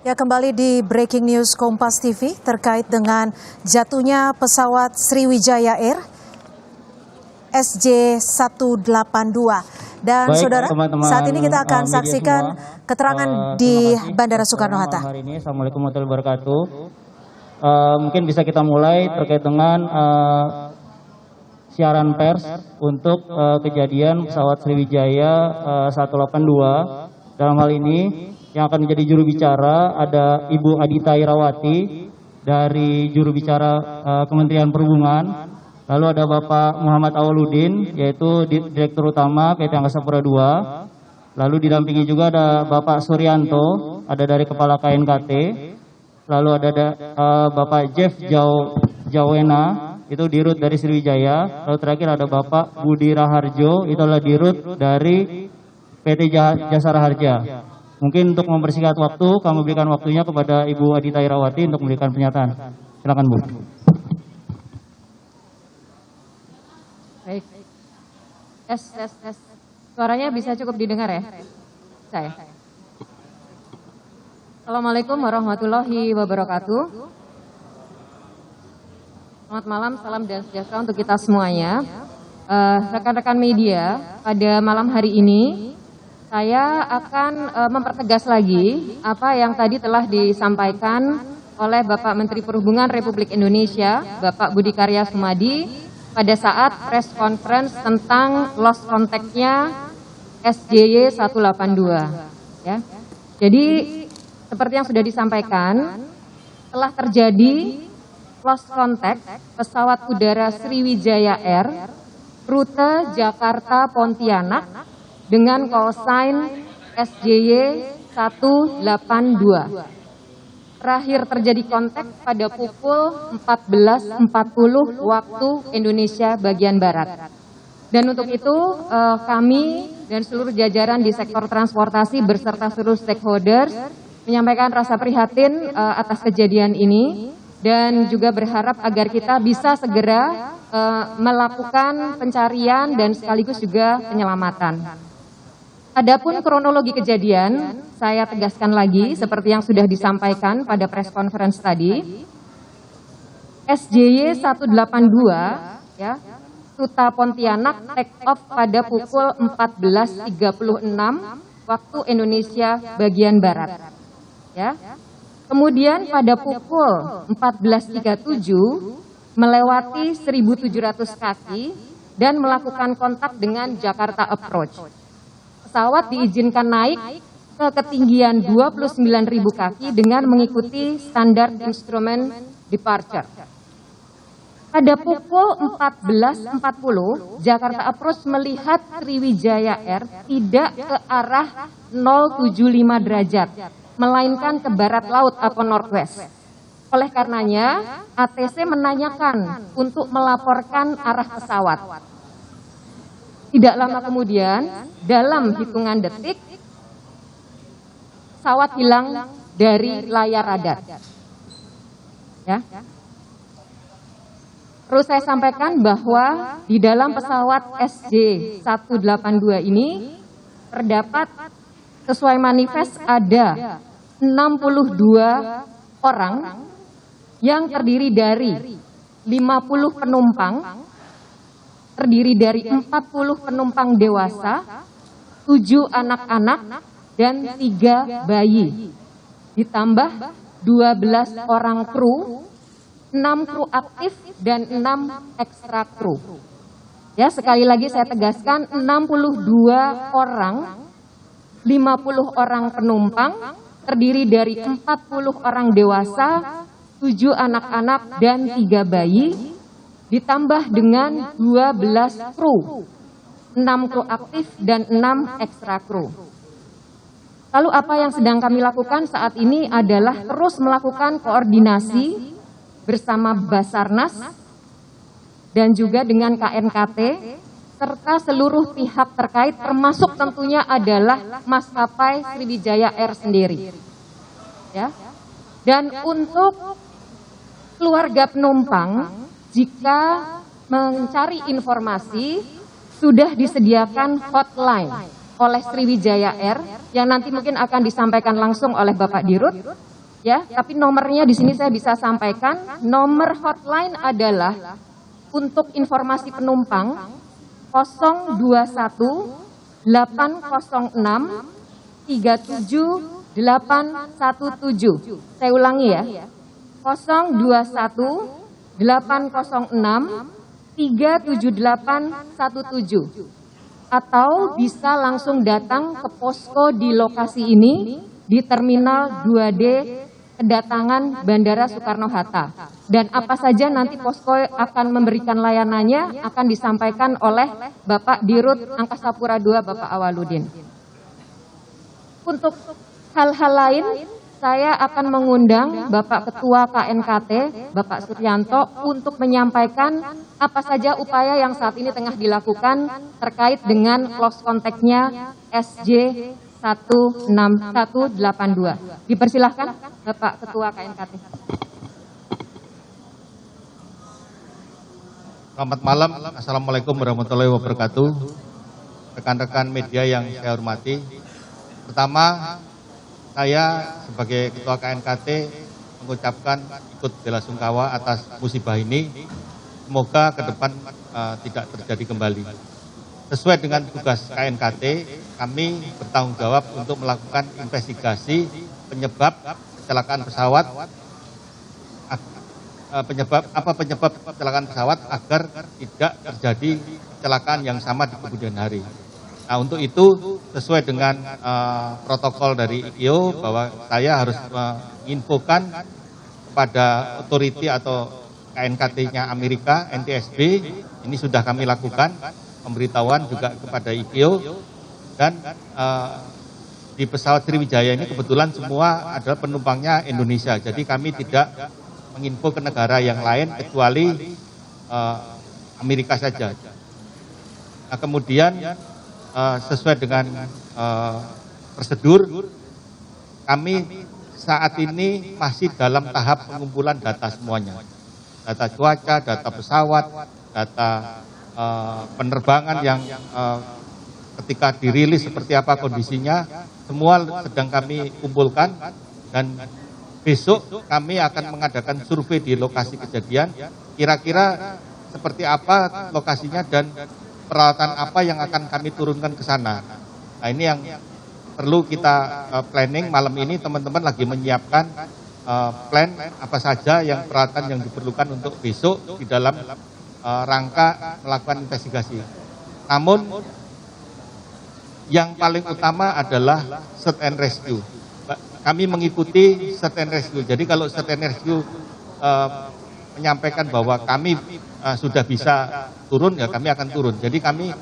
Ya, kembali di Breaking News Kompas TV terkait dengan jatuhnya pesawat Sriwijaya Air SJ182. Dan baik, saudara, teman-teman, saat ini kita akan saksikan semua, keterangan di terima kasih Bandara Soekarno-Hatta. hari ini. Assalamualaikum warahmatullahi wabarakatuh. Mungkin bisa kita mulai terkait dengan siaran pers untuk kejadian pesawat Sriwijaya 182. Dalam hal ini yang akan menjadi juru bicara ada Ibu Adita Irawati dari juru bicara Kementerian Perhubungan. Lalu ada Bapak Muhammad Awaludin, yaitu Direktur Utama PT Angkasa Pura II. Lalu didampingi juga ada Bapak Suryanto, ada dari Kepala KNKT. Lalu ada Bapak Jeff Jawena, itu Dirut dari Sriwijaya. Lalu terakhir ada Bapak Budi Raharjo, itu adalah Dirut dari PT Jasara Harja. Mungkin untuk mempersingkat waktu, kami berikan waktunya kepada Ibu Adita Irawati untuk memberikan pernyataan. Silakan, Bu. Baik. Tes. Suaranya bisa cukup didengar ya? Saya. Assalamualaikum warahmatullahi wabarakatuh. Selamat malam, salam dan sejahtera untuk kita semuanya. Rekan-rekan media, pada malam hari ini saya akan mempertegas lagi apa yang tadi telah disampaikan oleh Bapak Menteri Perhubungan Republik Indonesia, Bapak Budi Karya Sumadi, pada saat press conference tentang lost contact-nya SJY 182. Ya. Jadi seperti yang sudah disampaikan, telah terjadi lost contact pesawat udara Sriwijaya Air rute Jakarta Pontianak dengan call sign SJY 182. Terakhir terjadi kontak pada pukul 14.40 waktu Indonesia bagian Barat. Dan untuk itu kami dan seluruh jajaran di sektor transportasi beserta seluruh stakeholders menyampaikan rasa prihatin atas kejadian ini dan juga berharap agar kita bisa segera melakukan pencarian dan sekaligus juga penyelamatan. Adapun kronologi kejadian, saya tegaskan lagi seperti yang sudah disampaikan pada press conference tadi. SJY 182 ya, Suta Pontianak take off pada pukul 14.36 waktu Indonesia bagian barat. Ya. Kemudian pada pukul 14.37 melewati 1.700 kaki dan melakukan kontak dengan Jakarta Approach. Pesawat diizinkan naik ke ketinggian 29.000 kaki dengan mengikuti standar instrumen departure. Pada pukul 14.40, Jakarta Approach melihat Sriwijaya Air tidak ke arah 075 derajat, melainkan ke barat laut atau northwest. Oleh karenanya, ATC menanyakan untuk melaporkan arah pesawat. Tidak lama kemudian, dalam hitungan detik, pesawat hilang dari layar radar. Ya. Terus saya sampaikan bahwa di dalam pesawat SJ182 ini terdapat sesuai manifest ada 62 orang yang terdiri dari 50 penumpang, terdiri dari 40 penumpang dewasa, 7 anak-anak, dan 3 bayi. Ditambah 12 orang kru, 6 kru aktif, dan 6 ekstra kru. Ya, sekali lagi saya tegaskan, 62 orang, 50 orang penumpang, terdiri dari 40 orang dewasa, 7 anak-anak, dan 3 bayi, ditambah dengan 12 kru, 6 kru aktif dan 6 ekstra kru. Lalu apa yang sedang kami lakukan saat ini adalah terus melakukan koordinasi bersama Basarnas dan juga dengan KNKT serta seluruh pihak terkait termasuk tentunya adalah maskapai Sriwijaya Air sendiri. Ya. Dan untuk keluarga penumpang, jika mencari informasi, sudah disediakan hotline oleh Sriwijaya Air yang nanti mungkin akan disampaikan langsung oleh Bapak Dirut ya, tapi nomornya di sini saya bisa sampaikan. Nomor hotline adalah untuk informasi penumpang 021 806 37817. Saya ulangi ya. 021 806 37817. Atau bisa langsung datang ke posko di lokasi ini di Terminal 2D kedatangan Bandara Soekarno-Hatta. Dan apa saja nanti posko akan memberikan layanannya akan disampaikan oleh Bapak Dirut Angkasa Pura II, Bapak Awaludin. Untuk hal-hal lain, saya akan mengundang Bapak Ketua KNKT, Bapak Suryanto, untuk menyampaikan apa saja upaya yang saat ini tengah dilakukan terkait dengan close contact-nya SJ 16182. Dipersilahkan Bapak Ketua KNKT. Selamat malam, Assalamualaikum warahmatullahi wabarakatuh. Rekan-rekan media yang saya hormati. Pertama, saya sebagai Ketua KNKT mengucapkan ikut bela sungkawa atas musibah ini. Semoga ke depan tidak terjadi kembali. Sesuai dengan tugas KNKT, kami bertanggung jawab untuk melakukan investigasi penyebab kecelakaan pesawat, penyebab kecelakaan pesawat agar tidak terjadi kecelakaan yang sama di kemudian hari. Nah, untuk itu sesuai dengan protokol dari IKIO bahwa saya harus menginfokan kepada otoriti atau KNKT-nya Amerika, NTSB, ini sudah kami lakukan, pemberitahuan juga kepada IKIO, dan di pesawat Sriwijaya ini kebetulan semua adalah penumpangnya Indonesia, jadi kami tidak menginfo ke negara yang lain kecuali Amerika saja. Nah, kemudian sesuai dengan prosedur, kami saat ini masih dalam tahap pengumpulan data semuanya. Data cuaca, data pesawat, data penerbangan yang ketika dirilis seperti apa kondisinya, semua sedang kami kumpulkan, dan besok kami akan mengadakan survei di lokasi kejadian, kira-kira seperti apa lokasinya dan peralatan apa yang akan kami turunkan ke sana. Nah, ini yang perlu kita planning malam ini. Teman-teman lagi menyiapkan plan apa saja yang peralatan yang diperlukan untuk besok di dalam rangka melakukan investigasi. Namun yang paling utama adalah search and rescue. Kami mengikuti search and rescue. Jadi kalau search and rescue menyampaikan bahwa kami sudah bisa turun, ya kami akan turun. Jadi kami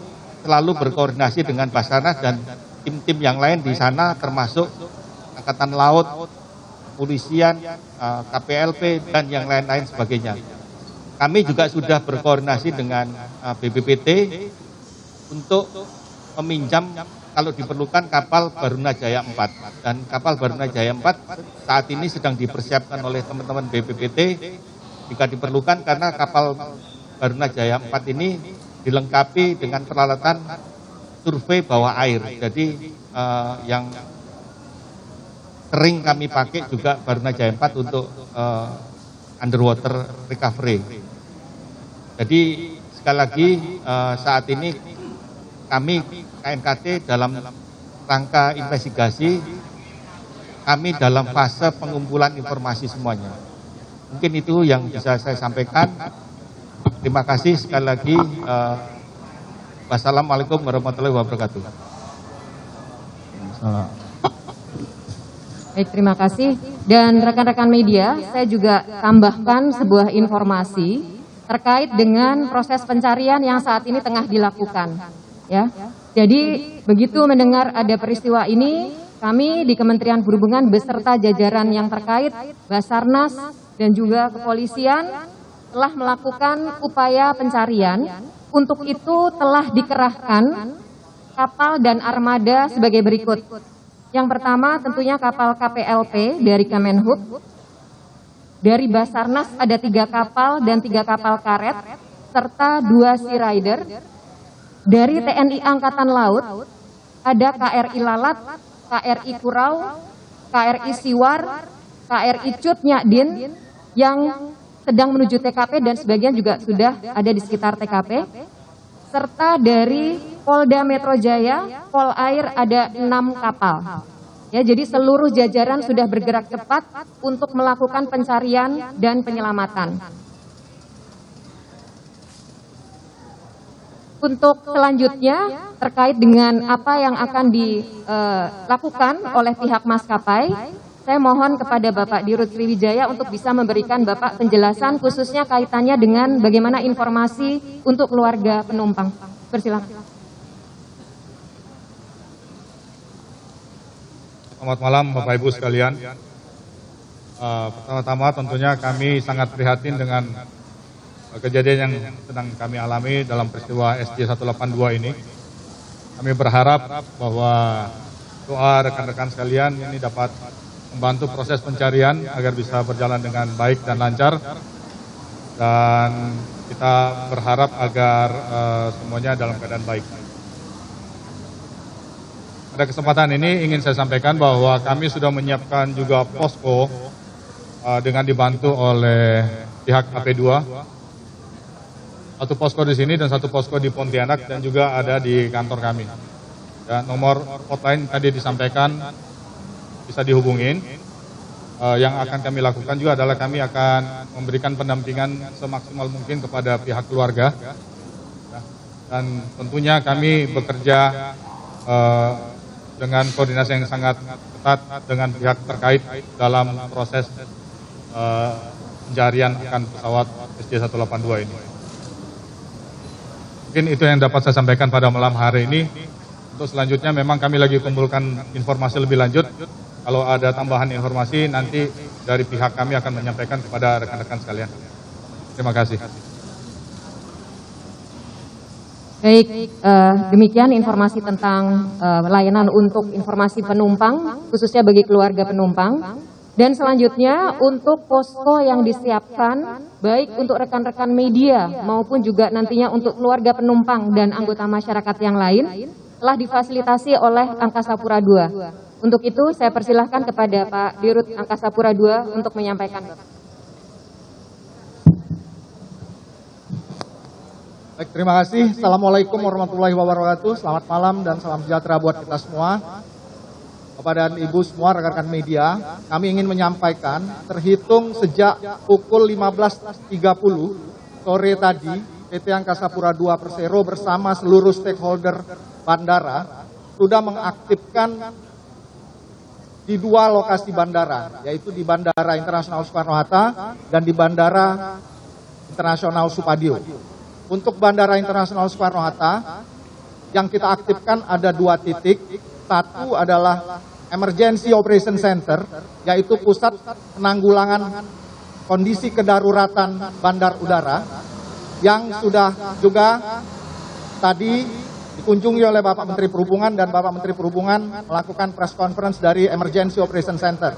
selalu berkoordinasi dengan Basarnas dan tim-tim yang lain di sana, termasuk Angkatan Laut, Kepolisian, KPLP, dan yang lain-lain sebagainya. Kami juga sudah berkoordinasi dengan BPPT untuk meminjam kalau diperlukan kapal Barunajaya 4. Dan kapal Barunajaya 4 saat ini sedang dipersiapkan oleh teman-teman BPPT jika diperlukan, karena kapal Barunajaya 4 ini dilengkapi dengan peralatan survei bawah air. Jadi yang sering kami pakai juga Barunajaya 4 untuk underwater recovery. Jadi sekali lagi saat ini kami KNKT dalam rangka investigasi, kami dalam fase pengumpulan informasi semuanya. Mungkin itu yang bisa saya sampaikan. Terima kasih sekali lagi. Wassalamualaikum warahmatullahi wabarakatuh. Baik, terima kasih. Dan rekan-rekan media, saya juga tambahkan sebuah informasi terkait dengan proses pencarian yang saat ini tengah dilakukan. Ya, jadi begitu mendengar ada peristiwa ini, kami di Kementerian Perhubungan beserta jajaran yang terkait, Basarnas dan juga kepolisian telah melakukan upaya pencarian. Untuk itu telah dikerahkan kapal dan armada sebagai berikut. Yang pertama tentunya kapal KPLP dari Kemenhub. Dari Basarnas ada 3 kapal dan 3 kapal karet serta 2 Sea Rider. Dari TNI Angkatan Laut ada KRI Lalat, KRI Kurau, KRI Siwar, KRI Cut Nyadin yang sedang menuju TKP dan sebagian juga sudah ada di sekitar TKP. Serta dari Polda Metro Jaya, Polair ada 6 kapal. Ya, jadi seluruh jajaran sudah bergerak cepat untuk melakukan pencarian dan penyelamatan. Untuk selanjutnya terkait dengan apa yang akan dilakukan oleh pihak maskapai, saya mohon kepada Bapak Dirut Sriwijaya untuk bisa memberikan Bapak penjelasan khususnya kaitannya dengan bagaimana informasi untuk keluarga penumpang. Persilakan. Selamat malam Bapak Ibu sekalian. Pertama-tama tentunya kami sangat prihatin dengan kejadian yang sedang kami alami dalam peristiwa SJ182 ini. Kami berharap bahwa doa rekan-rekan sekalian ini dapat membantu proses pencarian agar bisa berjalan dengan baik dan lancar. Dan kita berharap agar semuanya dalam keadaan baik. Pada kesempatan ini ingin saya sampaikan bahwa kami sudah menyiapkan juga posko dengan dibantu oleh pihak AP2. Satu posko di sini dan satu posko di Pontianak dan juga ada di kantor kami. Dan nomor hotline tadi disampaikan bisa dihubungin. Yang akan kami lakukan juga adalah kami akan memberikan pendampingan semaksimal mungkin kepada pihak keluarga. Dan tentunya kami bekerja dengan koordinasi yang sangat ketat dengan pihak terkait dalam proses pencarian akan pesawat SJ182 ini. Mungkin itu yang dapat saya sampaikan pada malam hari ini. Untuk selanjutnya memang kami lagi kumpulkan informasi lebih lanjut. Kalau ada tambahan informasi nanti dari pihak kami akan menyampaikan kepada rekan-rekan sekalian. Terima kasih. Baik, demikian informasi tentang layanan untuk informasi penumpang, khususnya bagi keluarga penumpang. Dan selanjutnya untuk posko yang disiapkan, baik untuk rekan-rekan media maupun juga nantinya untuk keluarga penumpang dan anggota masyarakat yang lain, telah difasilitasi oleh Angkasa Pura II. Untuk itu saya persilahkan kepada Pak Dirut Angkasa Pura II untuk menyampaikan. Baik, terima kasih. Assalamualaikum warahmatullahi wabarakatuh. Selamat malam dan salam sejahtera buat kita semua. Bapak dan Ibu semua, rekan-rekan media, kami ingin menyampaikan terhitung sejak pukul 15.30 sore tadi, PT Angkasa Pura II Persero bersama seluruh stakeholder bandara sudah mengaktifkan di 2 lokasi bandara, yaitu di Bandara Internasional Soekarno-Hatta dan di Bandara Internasional Supadio. Untuk Bandara Internasional Soekarno-Hatta, yang kita aktifkan ada 2 titik. Satu adalah Emergency Operation Center, yaitu pusat penanggulangan kondisi kedaruratan bandar udara, yang sudah juga tadi dikunjungi oleh Bapak Menteri Perhubungan dan Bapak Menteri Perhubungan melakukan press conference dari Emergency Operation Center.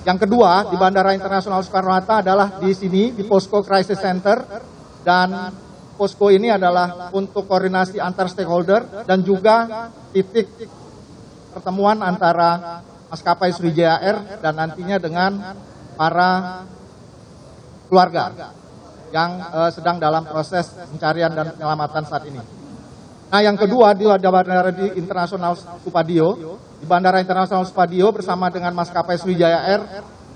Yang kedua, di Bandara Internasional Soekarno-Hatta adalah di sini, di Posko Crisis Center, dan posko ini adalah untuk koordinasi antar stakeholder dan juga titik pertemuan antara maskapai Sriwijaya Air dan nantinya dengan para keluarga yang sedang dalam proses pencarian dan penyelamatan saat ini. Nah, yang kedua di Bandara Internasional Supadio, di Bandara Internasional Supadio bersama dengan maskapai Sriwijaya Air,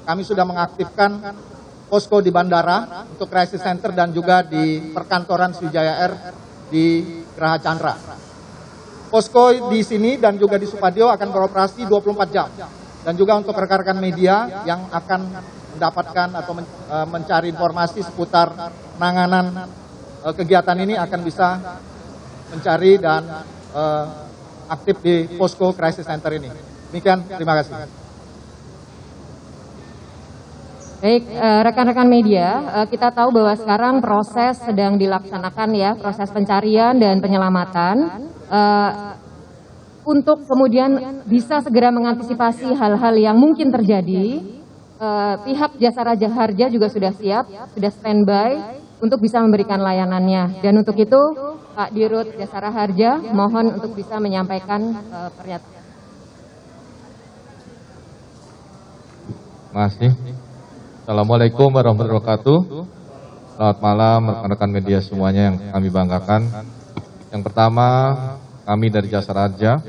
kami sudah mengaktifkan posko di bandara untuk crisis center dan juga di perkantoran Sriwijaya Air di Geraha Chandra. Posko di sini dan juga di Supadio akan beroperasi 24 jam. Dan juga untuk rekan-rekan media yang akan mendapatkan atau mencari informasi seputar penanganan kegiatan ini akan bisa mencari dan aktif di posko crisis center ini. Demikian, terima kasih. Baik, rekan-rekan media, kita tahu bahwa sekarang proses sedang dilaksanakan ya, proses pencarian dan penyelamatan. Untuk kemudian bisa segera mengantisipasi hal-hal yang mungkin terjadi, pihak Jasa Raja Harja juga sudah siap, sudah standby untuk bisa memberikan layanannya. Dan untuk itu, Pak Dirut Jasa Raja Harja mohon untuk bisa menyampaikan pernyataan. Terima kasih. Assalamualaikum warahmatullahi wabarakatuh. Selamat malam rekan-rekan media semuanya yang kami banggakan. Yang pertama, kami dari Jasa Raja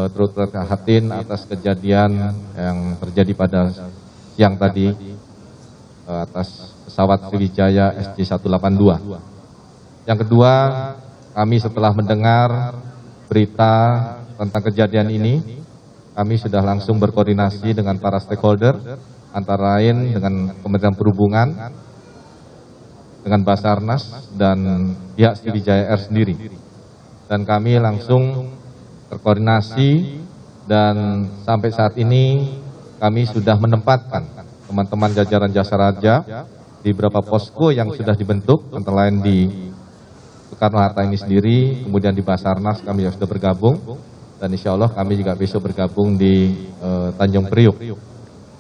turut prihatin atas kejadian yang terjadi pada siang tadi atas pesawat Sriwijaya SJ182. Yang kedua, kami setelah mendengar berita tentang kejadian ini, kami sudah langsung berkoordinasi dengan para stakeholder, antara lain dengan Kementerian Perhubungan, dengan Basarnas, dan pihak Sriwijaya Air sendiri. Dan kami langsung terkoordinasi, dan sampai saat ini kami sudah menempatkan teman-teman jajaran Jasa Raja di beberapa posko yang sudah dibentuk, antara lain di Soekarno-Hatta ini sendiri, kemudian di Basarnas kami juga sudah bergabung, dan insya Allah kami juga besok bergabung di Tanjung Priuk.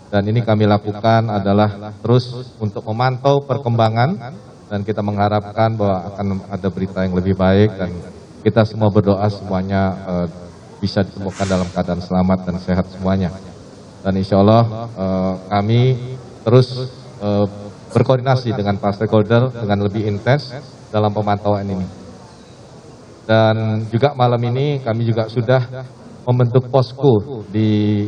Dan ini kami lakukan adalah terus untuk memantau perkembangan, dan kita mengharapkan bahwa akan ada berita yang lebih baik, dan kita semua berdoa semuanya bisa ditemukan dalam keadaan selamat dan sehat semuanya. Dan insya Allah kami terus berkoordinasi dengan para stakeholder dengan lebih intens dalam pemantauan ini. Dan juga malam ini kami juga sudah membentuk posko di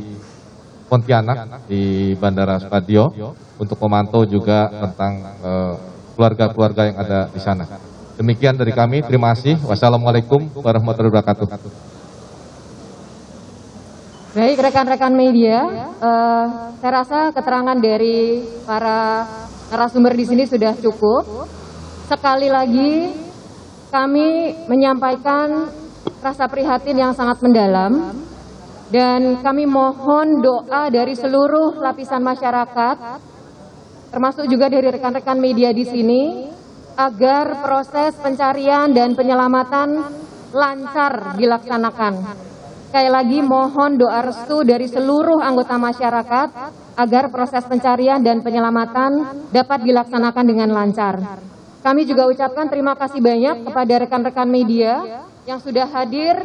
Pontianak, di Bandara Spadio, untuk memantau juga tentang keluarga-keluarga yang ada di sana. Demikian dari kami, terima kasih. Wassalamualaikum warahmatullahi wabarakatuh. Baik rekan-rekan media, saya rasa keterangan dari para narasumber di sini sudah cukup. Sekali lagi kami menyampaikan rasa prihatin yang sangat mendalam, dan kami mohon doa dari seluruh lapisan masyarakat, termasuk juga dari rekan-rekan media di sini, agar proses pencarian dan penyelamatan lancar dilaksanakan. Sekali lagi mohon doa restu dari seluruh anggota masyarakat agar proses pencarian dan penyelamatan dapat dilaksanakan dengan lancar. Kami juga ucapkan terima kasih banyak kepada rekan-rekan media yang sudah hadir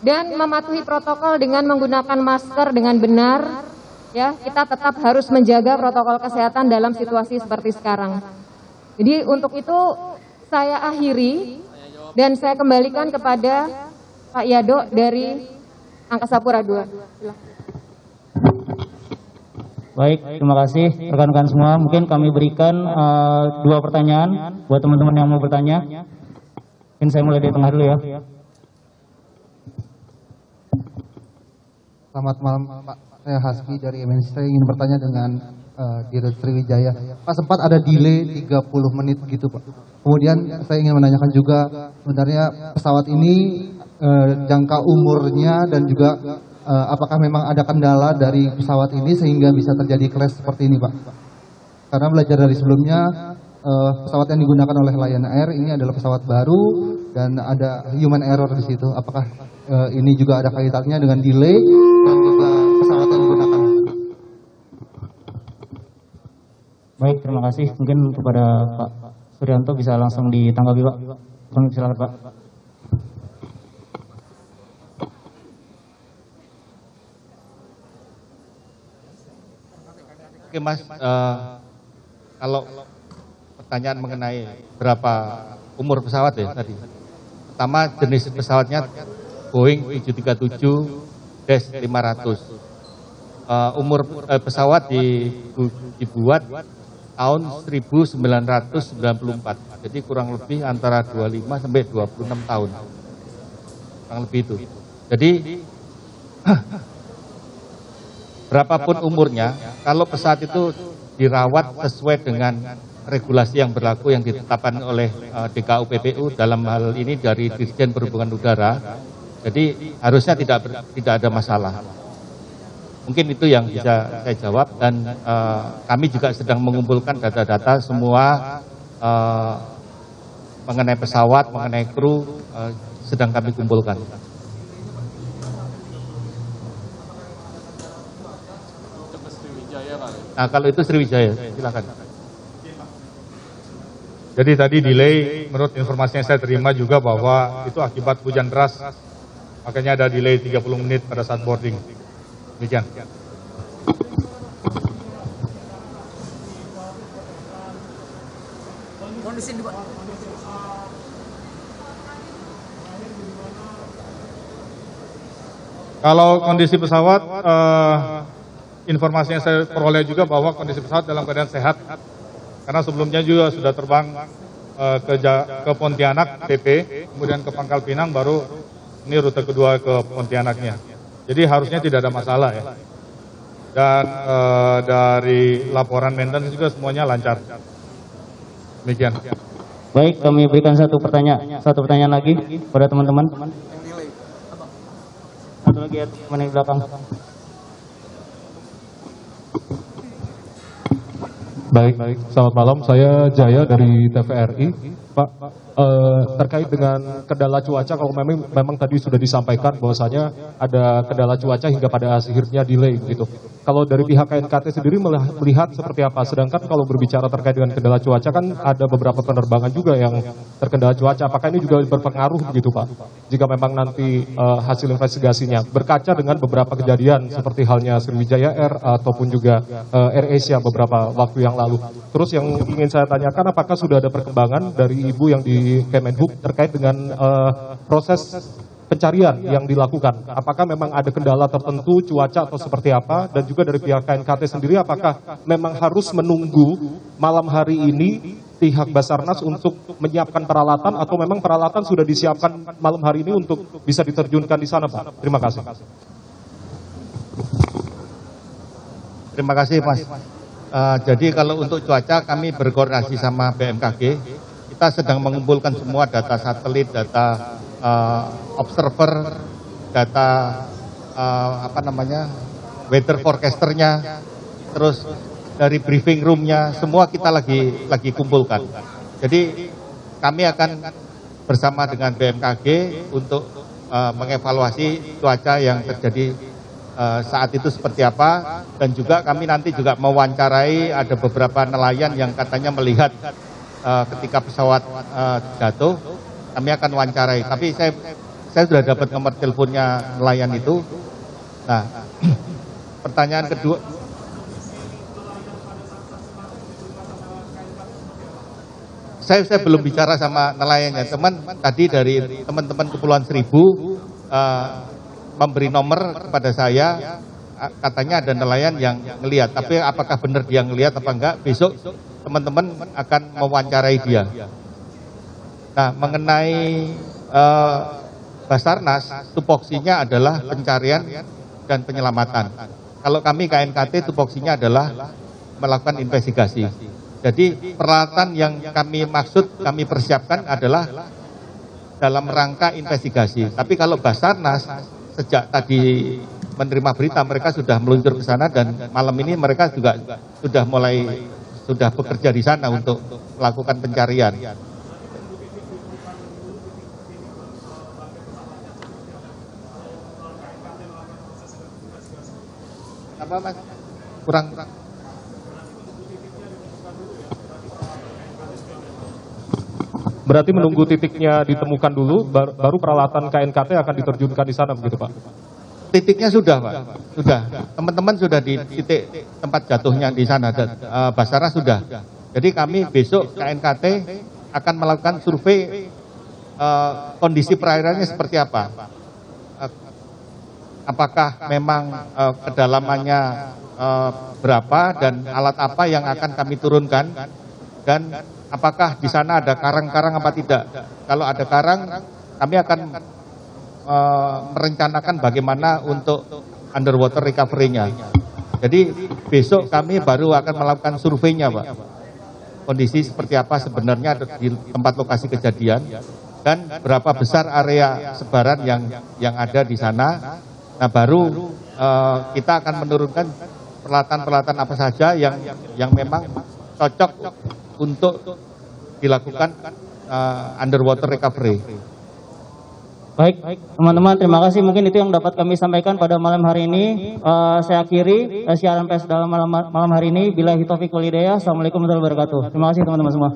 dan mematuhi protokol dengan menggunakan masker dengan benar. Ya, kita tetap harus menjaga protokol kesehatan dalam situasi seperti sekarang. Jadi untuk itu saya akhiri dan saya kembalikan kepada Pak Yado dari Angkasa Pura II. Baik, terima kasih rekan-rekan semua. Mungkin kami berikan 2 pertanyaan buat teman-teman yang mau bertanya. Mungkin saya mulai dari tengah dulu ya. Selamat malam Pak, saya Hasbi dari MNC. Saya ingin bertanya dengan Dirut Sriwijaya. Pak, sempat ada delay 30 menit gitu Pak. Kemudian saya ingin menanyakan juga sebenarnya pesawat ini jangka umurnya dan juga apakah memang ada kendala dari pesawat ini sehingga bisa terjadi crash seperti ini Pak? Karena belajar dari sebelumnya pesawat yang digunakan oleh Lion Air ini adalah pesawat baru dan ada human error di situ. Apakah ini juga ada kaitannya dengan delay dan juga pesawat yang digunakan? Baik, terima kasih. Mungkin kepada Pak Suryanto bisa langsung ditanggapi Pak. Kami silakan Pak. Oke Mas, kalau pertanyaan mengenai berapa umur pesawat ya tadi. Pertama jenis pesawatnya Boeing 737-500. Umur pesawat dibuat tahun 1994. Jadi kurang lebih antara 25 sampai 26 tahun. Kurang lebih itu. Jadi berapapun umurnya, kalau pesawat itu dirawat sesuai dengan regulasi yang berlaku yang ditetapkan oleh DKUPPU dalam hal ini dari Dirjen Perhubungan Udara, jadi harusnya tidak ada masalah. Mungkin itu yang bisa saya jawab, dan kami juga sedang mengumpulkan data-data semua mengenai pesawat, mengenai kru, sedang kami kumpulkan. Nah, kalau itu Sriwijaya, silakan. Jadi tadi delay, menurut informasi yang saya terima juga bahwa itu akibat hujan deras, makanya ada delay 30 menit pada saat boarding. Demikian. Kalau kondisi pesawat, informasi yang saya peroleh juga bahwa kondisi pesawat dalam keadaan sehat. Karena sebelumnya juga sudah terbang ke Pontianak, TP, kemudian ke Pangkal Pinang, baru ini rute kedua ke Pontianaknya. Jadi harusnya tidak ada masalah ya. Dan dari laporan maintenance juga semuanya lancar. Demikian. Baik, kami berikan satu pertanyaan lagi pada teman-teman. Satu lagi ya, teman di belakang. Baik, selamat malam. Saya Jaya dari TVRI. Pak, terkait dengan kendala cuaca, kalau memang tadi sudah disampaikan bahwasanya ada kendala cuaca hingga pada akhirnya delay gitu. Kalau dari pihak KNKT sendiri melihat seperti apa? Sedangkan kalau berbicara terkait dengan kendala cuaca kan ada beberapa penerbangan juga yang terkendala cuaca. Apakah ini juga berpengaruh begitu Pak? Jika memang nanti hasil investigasinya berkaca dengan beberapa kejadian seperti halnya Sriwijaya Air ataupun juga AirAsia beberapa waktu yang lalu. Terus yang ingin saya tanyakan, apakah sudah ada perkembangan dari Ibu yang di Kemenhub terkait dengan proses pencarian yang dilakukan? Apakah memang ada kendala tertentu, cuaca atau seperti apa? Dan juga dari pihak KNKT sendiri, apakah memang harus menunggu malam hari ini pihak Basarnas untuk menyiapkan peralatan atau memang peralatan sudah disiapkan malam hari ini untuk bisa diterjunkan di sana, Pak? Terima kasih. Terima kasih, Mas. Jadi kalau untuk cuaca kami berkoordinasi sama BMKG, kita sedang mengumpulkan semua data satelit, data observer, data weather forecasternya, terus dari briefing roomnya, semua kita lagi kumpulkan. Jadi kami akan bersama dengan BMKG untuk mengevaluasi cuaca yang terjadi saat itu seperti apa, dan juga kami nanti juga mewawancarai ada beberapa nelayan yang katanya melihat ketika pesawat jatuh, kami akan wawancarai. Tapi saya sudah dapat nomor teleponnya nelayan itu. Nah, pertanyaan kedua, saya belum bicara sama nelayannya. Tadi dari teman-teman Kepulauan Seribu memberi nomor kepada saya, katanya ada nelayan yang ngelihat. Tapi apakah benar dia ngelihat apa enggak? Besok teman-teman akan mewawancarai dia. Nah, mengenai Basarnas, tupoksinya adalah pencarian dan penyelamatan. Kalau kami KNKT, tupoksinya adalah melakukan investigasi. Jadi peralatan yang kami persiapkan adalah dalam rangka investigasi. Tapi kalau Basarnas, sejak tadi menerima berita, mereka sudah meluncur ke sana dan malam ini mereka juga sudah bekerja di sana untuk melakukan pencarian. Apa Mas? Kurang. Berarti menunggu titiknya ditemukan dulu, baru peralatan KNKT akan diterjunkan di sana begitu Pak? Titiknya sudah Pak, sudah. Teman-teman sudah di titik tempat jatuhnya di sana, Basarnas sudah. Jadi kami besok KNKT akan melakukan survei kondisi perairannya seperti apa. Apakah memang kedalamannya berapa dan alat apa yang akan kami turunkan, dan apakah di sana ada karang-karang apa tidak. Kalau ada karang, kami akan merencanakan bagaimana untuk underwater recovery-nya. Jadi besok kami baru akan melakukan surveinya Pak. Kondisi seperti apa sebenarnya di tempat lokasi kejadian dan berapa besar area sebaran yang ada di sana. Nah, baru kita akan menurunkan peralatan-peralatan apa saja yang memang cocok untuk dilakukan underwater recovery. Baik, teman-teman, terima kasih. Mungkin itu yang dapat kami sampaikan pada malam hari ini. Saya akhiri siaran pers dalam malam hari ini. Billahi taufiq wal hidayah. Assalamualaikum warahmatullahi wabarakatuh. Terima kasih teman-teman semua.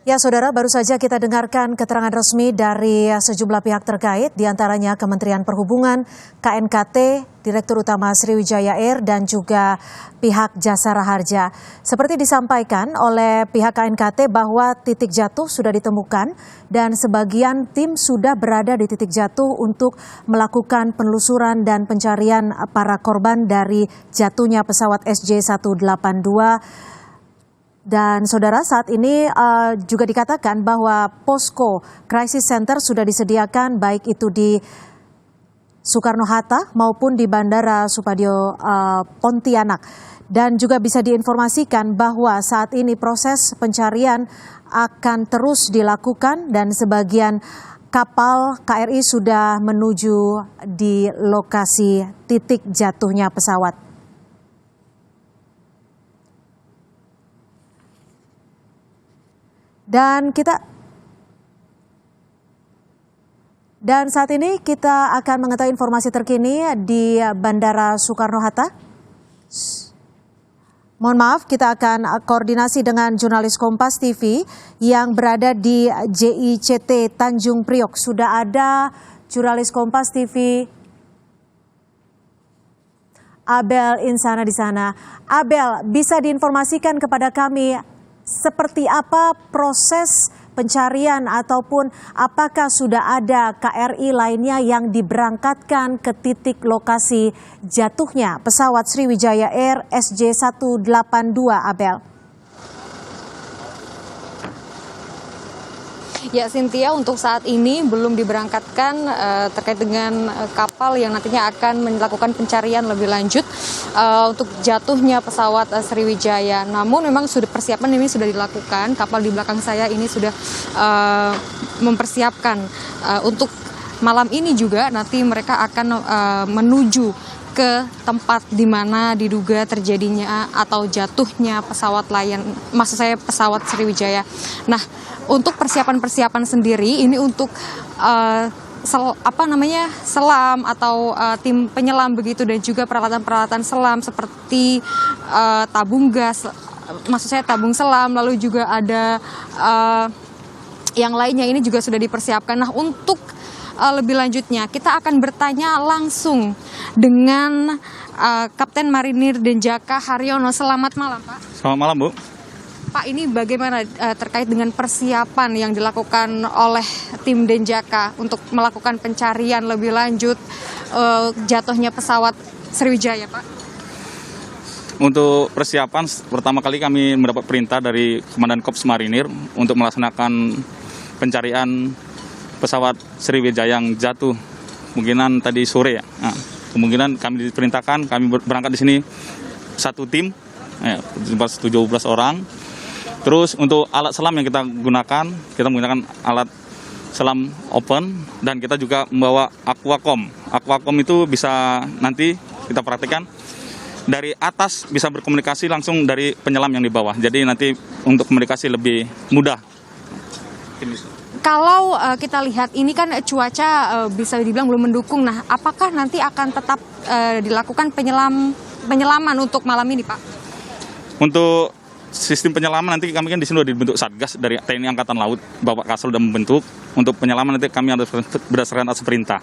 Ya, saudara, baru saja kita dengarkan keterangan resmi dari sejumlah pihak terkait, diantaranya Kementerian Perhubungan, KNKT, Direktur Utama Sriwijaya Air, dan juga pihak Jasara Harja. Seperti disampaikan oleh pihak KNKT bahwa titik jatuh sudah ditemukan dan sebagian tim sudah berada di titik jatuh untuk melakukan penelusuran dan pencarian para korban dari jatuhnya pesawat SJ182. Dan saudara, saat ini juga dikatakan bahwa posko crisis center sudah disediakan baik itu di Soekarno-Hatta maupun di Bandara Supadio Pontianak. Dan juga bisa diinformasikan bahwa saat ini proses pencarian akan terus dilakukan dan sebagian kapal KRI sudah menuju di lokasi titik jatuhnya pesawat. Dan saat ini kita akan mengetahui informasi terkini di Bandara Soekarno-Hatta. Mohon maaf, kita akan koordinasi dengan jurnalis Kompas TV yang berada di JICT Tanjung Priok. Sudah ada jurnalis Kompas TV Abel Insana di sana. Abel, bisa diinformasikan kepada kami seperti apa proses pencarian ataupun apakah sudah ada KRI lainnya yang diberangkatkan ke titik lokasi jatuhnya pesawat Sriwijaya Air SJ182, Abel? Ya, Cynthia, untuk saat ini belum diberangkatkan terkait dengan kapal yang nantinya akan melakukan pencarian lebih lanjut untuk jatuhnya pesawat Sriwijaya. Namun memang sudah persiapan ini sudah dilakukan. Kapal di belakang saya ini sudah mempersiapkan untuk malam ini juga nanti mereka akan menuju ke tempat di mana diduga terjadinya atau jatuhnya pesawat Lion, maksud saya pesawat Sriwijaya. Nah, untuk persiapan-persiapan sendiri ini untuk selam atau tim penyelam begitu, dan juga peralatan-peralatan selam seperti tabung gas, maksud saya tabung selam, lalu juga ada yang lainnya ini juga sudah dipersiapkan. Nah, untuk lebih lanjutnya kita akan bertanya langsung dengan Kapten Marinir Denjaka Haryono. Selamat malam, Pak. Selamat malam, Bu. Pak, ini bagaimana terkait dengan persiapan yang dilakukan oleh tim Denjaka untuk melakukan pencarian lebih lanjut jatuhnya pesawat Sriwijaya, Pak? Untuk persiapan, pertama kali kami mendapat perintah dari Komandan Korps Marinir untuk melaksanakan pencarian pesawat Sriwijaya yang jatuh kemungkinan tadi sore ya. Nah, kemungkinan kami diperintahkan, kami berangkat di sini satu tim, 17 orang. Terus untuk alat selam yang kita menggunakan alat selam open, dan kita juga membawa aquacom. Aquacom itu bisa nanti kita perhatikan dari atas bisa berkomunikasi langsung dari penyelam yang di bawah. Jadi nanti untuk komunikasi lebih mudah. Kalau kita lihat ini kan cuaca bisa dibilang belum mendukung. Nah, apakah nanti akan tetap dilakukan penyelaman untuk malam ini, Pak? Untuk sistem penyelaman nanti kami kan di sini sudah dibentuk Satgas dari TNI Angkatan Laut, Bapak Kasal sudah membentuk. Untuk penyelaman nanti kami harus berdasarkan atas perintah.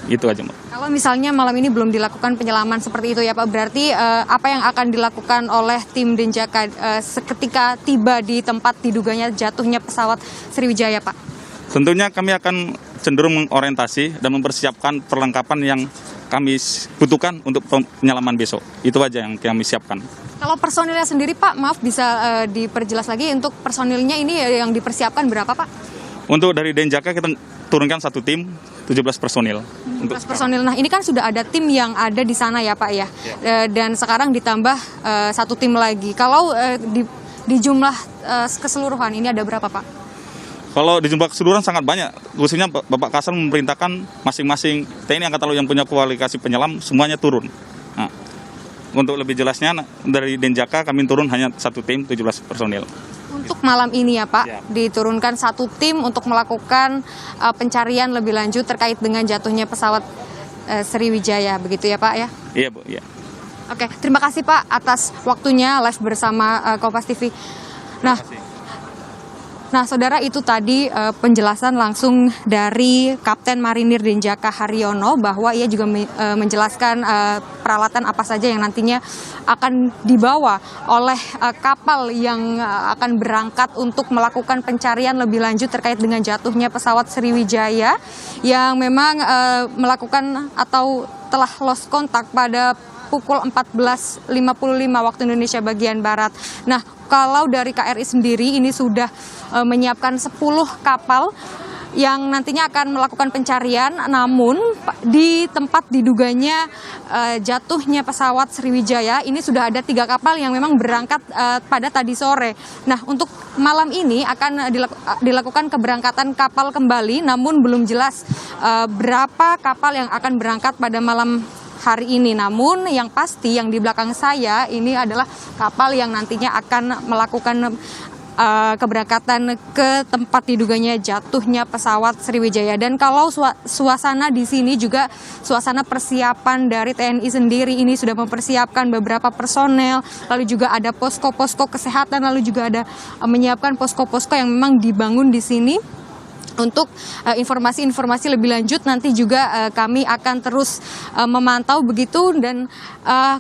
Itu aja, Mbak. Kalau misalnya malam ini belum dilakukan penyelaman seperti itu ya, Pak, berarti apa yang akan dilakukan oleh tim Denjaka seketika tiba di tempat diduganya jatuhnya pesawat Sriwijaya, Pak? Tentunya kami akan cenderung mengorientasi dan mempersiapkan perlengkapan yang kami butuhkan untuk penyelaman besok. Itu aja yang kami siapkan. Kalau personilnya sendiri, Pak, maaf bisa diperjelas lagi untuk personilnya ini yang dipersiapkan berapa, Pak? Untuk dari Denjaka kita turunkan satu tim, 17 personil. 17 personil. Nah, ini kan sudah ada tim yang ada di sana ya, Pak ya. Dan sekarang ditambah satu tim lagi. Kalau di jumlah keseluruhan ini ada berapa, Pak? Kalau di jumlah keseluruhan sangat banyak. Khususnya Bapak Kasal memerintahkan masing-masing TNI Angkatan Laut yang punya kualifikasi penyelam semuanya turun. Nah, untuk lebih jelasnya dari Denjaka kami turun hanya satu tim 17 personil. Untuk malam ini ya, Pak, ya, diturunkan satu tim untuk melakukan pencarian lebih lanjut terkait dengan jatuhnya pesawat Sriwijaya, begitu ya, Pak ya? Iya, Bu, iya. Oke, terima kasih Pak atas waktunya live bersama Kompas TV. Nah, Nah, saudara, itu tadi penjelasan langsung dari Kapten Marinir Denjaka Haryono bahwa ia juga menjelaskan peralatan apa saja yang nantinya akan dibawa oleh kapal yang akan berangkat untuk melakukan pencarian lebih lanjut terkait dengan jatuhnya pesawat Sriwijaya yang memang melakukan atau telah lost kontak pada pukul 14.55 waktu Indonesia bagian Barat. Nah, kalau dari KRI sendiri ini sudah menyiapkan 10 kapal yang nantinya akan melakukan pencarian, namun di tempat diduganya jatuhnya pesawat Sriwijaya ini sudah ada 3 kapal yang memang berangkat pada tadi sore. Nah, untuk malam ini akan dilakukan keberangkatan kapal kembali, namun belum jelas berapa kapal yang akan berangkat pada malam hari ini. Namun yang pasti yang di belakang saya ini adalah kapal yang nantinya akan melakukan keberangkatan ke tempat diduganya jatuhnya pesawat Sriwijaya. Dan kalau suasana di sini juga suasana persiapan dari TNI sendiri ini sudah mempersiapkan beberapa personel, lalu juga ada posko-posko kesehatan, lalu juga ada menyiapkan posko-posko yang memang dibangun di sini. Untuk informasi-informasi lebih lanjut nanti juga kami akan terus memantau begitu, dan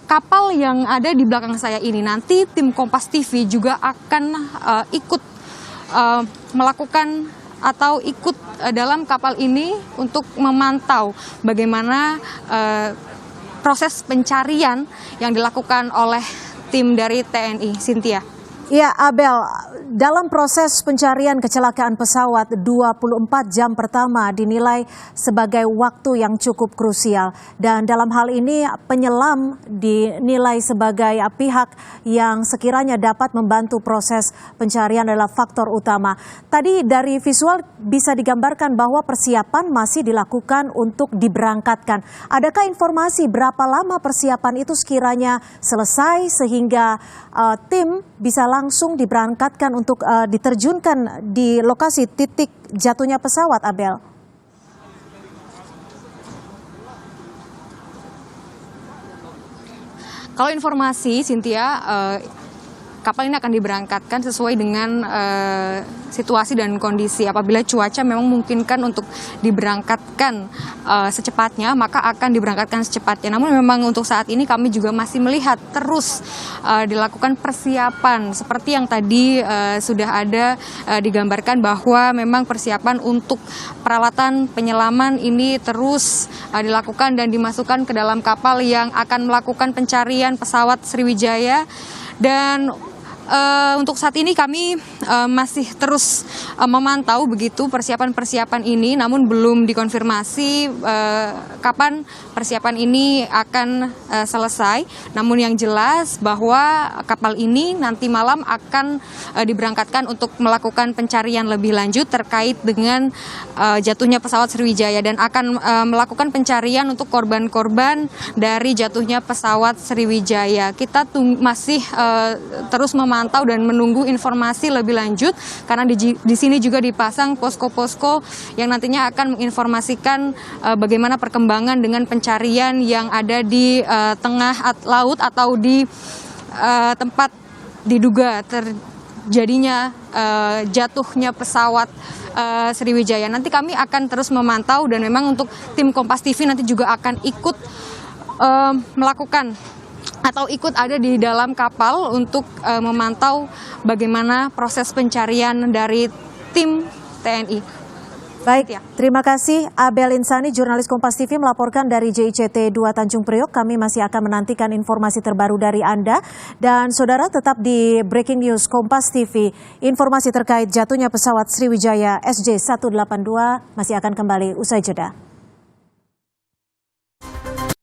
kapal yang ada di belakang saya ini nanti tim Kompas TV juga akan ikut melakukan atau ikut dalam kapal ini untuk memantau bagaimana proses pencarian yang dilakukan oleh tim dari TNI. Cynthia. Ya, Abel, dalam proses pencarian kecelakaan pesawat 24 jam pertama dinilai sebagai waktu yang cukup krusial. Dan dalam hal ini penyelam dinilai sebagai pihak yang sekiranya dapat membantu proses pencarian adalah faktor utama. Tadi dari visual bisa digambarkan bahwa persiapan masih dilakukan untuk diberangkatkan. Adakah informasi berapa lama persiapan itu sekiranya selesai sehingga tim bisa langsung diberangkatkan untuk diterjunkan di lokasi titik jatuhnya pesawat, Abel? Kalau informasi, Cynthia, kapal ini akan diberangkatkan sesuai dengan situasi dan kondisi. Apabila cuaca memang memungkinkan untuk diberangkatkan secepatnya, maka akan diberangkatkan secepatnya. Namun memang untuk saat ini kami juga masih melihat terus dilakukan persiapan seperti yang tadi sudah ada digambarkan bahwa memang persiapan untuk peralatan penyelaman ini terus dilakukan dan dimasukkan ke dalam kapal yang akan melakukan pencarian pesawat Sriwijaya. Dan untuk saat ini kami masih terus memantau begitu persiapan-persiapan ini, namun belum dikonfirmasi kapan persiapan ini akan selesai. Namun yang jelas bahwa kapal ini nanti malam akan diberangkatkan untuk melakukan pencarian lebih lanjut terkait dengan jatuhnya pesawat Sriwijaya dan akan melakukan pencarian untuk korban-korban dari jatuhnya pesawat Sriwijaya. Kita masih terus memantau dan menunggu informasi lebih lanjut karena di sini juga dipasang posko-posko yang nantinya akan menginformasikan bagaimana perkembangan dengan pencarian yang ada di tengah laut atau di tempat diduga terjadinya jatuhnya pesawat Sriwijaya. Nanti kami akan terus memantau dan memang untuk tim Kompas TV nanti juga akan ikut melakukan atau ikut ada di dalam kapal untuk memantau bagaimana proses pencarian dari tim TNI. Baik, terima kasih Abel Insani, jurnalis Kompas TV melaporkan dari JICT 2 Tanjung Priok. Kami masih akan menantikan informasi terbaru dari Anda. Dan saudara tetap di Breaking News Kompas TV. Informasi terkait jatuhnya pesawat Sriwijaya SJ182 masih akan kembali usai jeda.